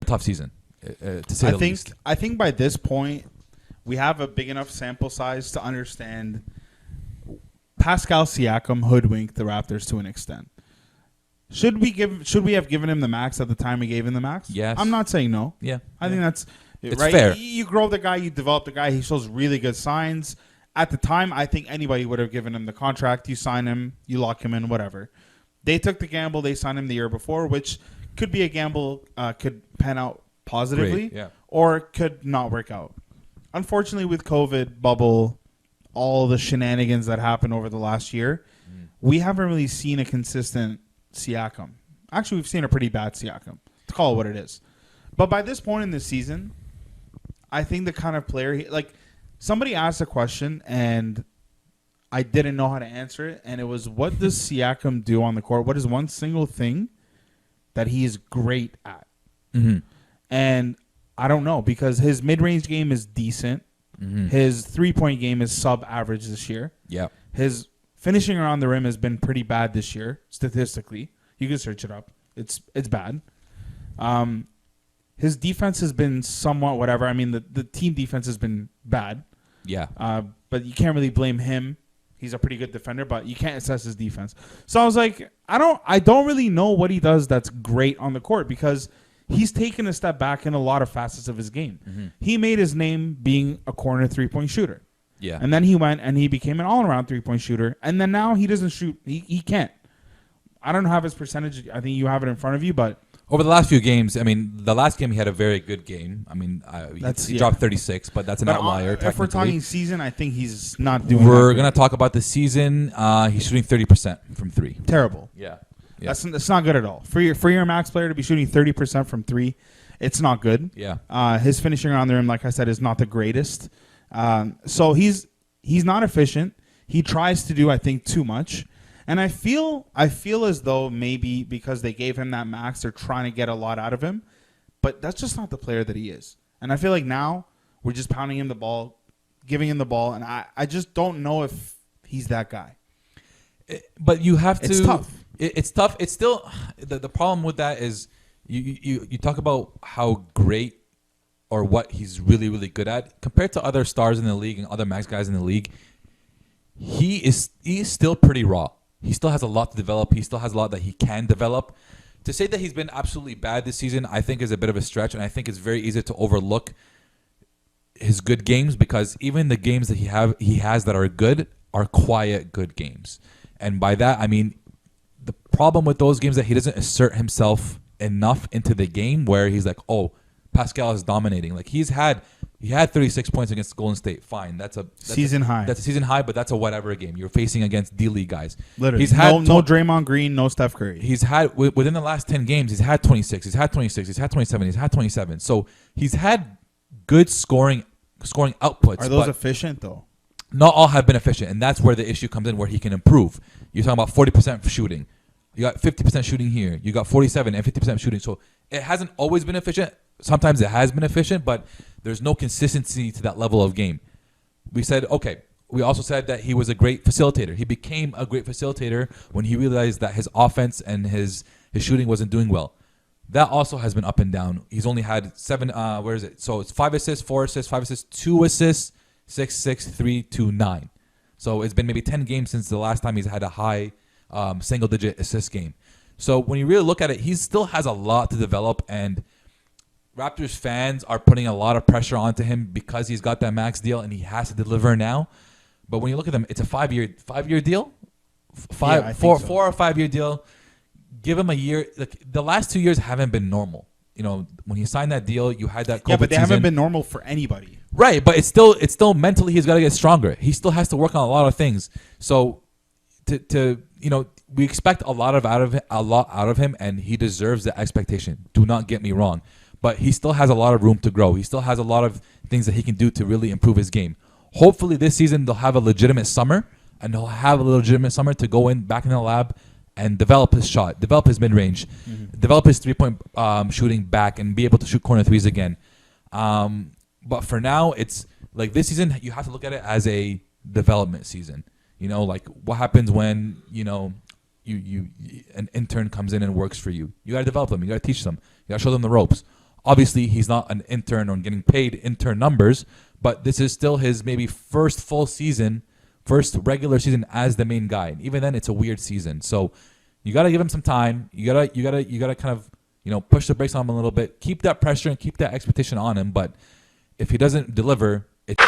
tough season, to say the least. I think by this point, we have a big enough sample size to understand Pascal Siakam hoodwinked the Raptors to an extent. Should we have given him the max at the time we gave him the max? Yes. I'm not saying no. Yeah. I think that's it's right. fair. You grow the guy, you develop the guy. He shows really good signs. At the time, I think anybody would have given him the contract. You sign him, you lock him in, whatever. They took the gamble. They signed him the year before, which could be a gamble, could pan out positively, or could not work out. Unfortunately, with COVID, bubble, all the shenanigans that happened over the last year, we haven't really seen a consistent Siakam. Actually, we've seen a pretty bad Siakam, to call it what it is. But by this point in the season, I think the kind of player, somebody asked a question, and I didn't know how to answer it, and it was, what does Siakam do on the court? What is one single thing that he is great at? Mm-hmm. And I don't know, because his mid-range game is decent. Mm-hmm. His three-point game is sub-average this year. Yeah. His finishing around the rim has been pretty bad this year, statistically. You can search it up. It's bad. His defense has been somewhat whatever. I mean, the team defense has been bad. Yeah. But you can't really blame him. He's a pretty good defender, but you can't assess his defense. So I was like, I don't really know what he does that's great on the court, because he's taken a step back in a lot of facets of his game. Mm-hmm. He made his name being a corner three-point shooter. Yeah. And then he went and he became an all-around three-point shooter. And then now he doesn't shoot. He can't. I don't have his percentage. I think you have it in front of you, but over the last few games, I mean, the last game he had a very good game. I mean, he dropped 36, but that's an outlier. If we're talking season, I think he's not doing. We're gonna talk about the season. He's shooting 30% from three. Terrible. Yeah. That's not good at all. For your max player to be shooting 30% from three, it's not good. Yeah. His finishing around the rim, like I said, is not the greatest. So he's not efficient. He tries to do, I think, too much. And I feel as though maybe because they gave him that max, they're trying to get a lot out of him. But that's just not the player that he is. And I feel like now we're just pounding him the ball, giving him the ball, and I just don't know if he's that guy. But you have to. It's tough. It's tough. It's still the problem with that is you talk about how great or what he's really, really good at compared to other stars in the league and other max guys in the league. He is still pretty raw. He still has a lot to develop. He still has a lot that he can develop. To say that he's been absolutely bad this season, I think is a bit of a stretch, and I think it's very easy to overlook his good games, because even the games that he has that are good are quiet good games. And by that, I mean the problem with those games that he doesn't assert himself enough into the game where he's like, oh, Pascal is dominating. Like he had 36 points against Golden State. Fine, that's a season high. That's a season high, but that's a whatever game. You're facing against D-League guys. Literally, he's had no Draymond Green, no Steph Curry. He's had within the last 10 games, he's had 26, he's had 26, he's had 27, he's had 27. So he's had good scoring outputs. Are those efficient though? Not all have been efficient, and that's where the issue comes in, where he can improve. You're talking about 40% for shooting. You got 50% shooting here. You got 47 and 50% shooting. So it hasn't always been efficient. Sometimes it has been efficient, but there's no consistency to that level of game. We also said that he was a great facilitator. He became a great facilitator when he realized that his offense and his shooting wasn't doing well. That also has been up and down. He's only had 7, So it's 5 assists, 4 assists, 5 assists, 2 assists, 6, 3, 2, 9. So it's been maybe 10 games since the last time he's had a high single-digit assist game. So when you really look at it, he still has a lot to develop, and Raptors fans are putting a lot of pressure onto him because he's got that max deal and he has to deliver now. But when you look at them, it's a 5-year deal, 4 or 5 year deal. Give him a year. Like the last 2 years haven't been normal. You know, when he signed that deal, you had that COVID but they season. haven't been normal for anybody. Right, but it's still mentally he's got to get stronger. He still has to work on a lot of things. So we expect a lot out of him, and he deserves the expectation. Do not get me wrong. But he still has a lot of room to grow. He still has a lot of things that he can do to really improve his game. Hopefully this season they'll have a legitimate summer, and he'll have a legitimate summer to go back in the lab and develop his shot, develop his mid-range, develop his three-point shooting back, and be able to shoot corner threes again. But for now, it's like this season, you have to look at it as a development season. You know, like what happens when, an intern comes in and works for you. You got to develop them. You got to teach them. You got to show them the ropes. Obviously, he's not an intern or getting paid intern numbers, but this is still his maybe first full season, first regular season as the main guy. And even then, it's a weird season. So you got to give him some time. You gotta kind of, push the brakes on him a little bit. Keep that pressure and keep that expectation on him. But if he doesn't deliver, it's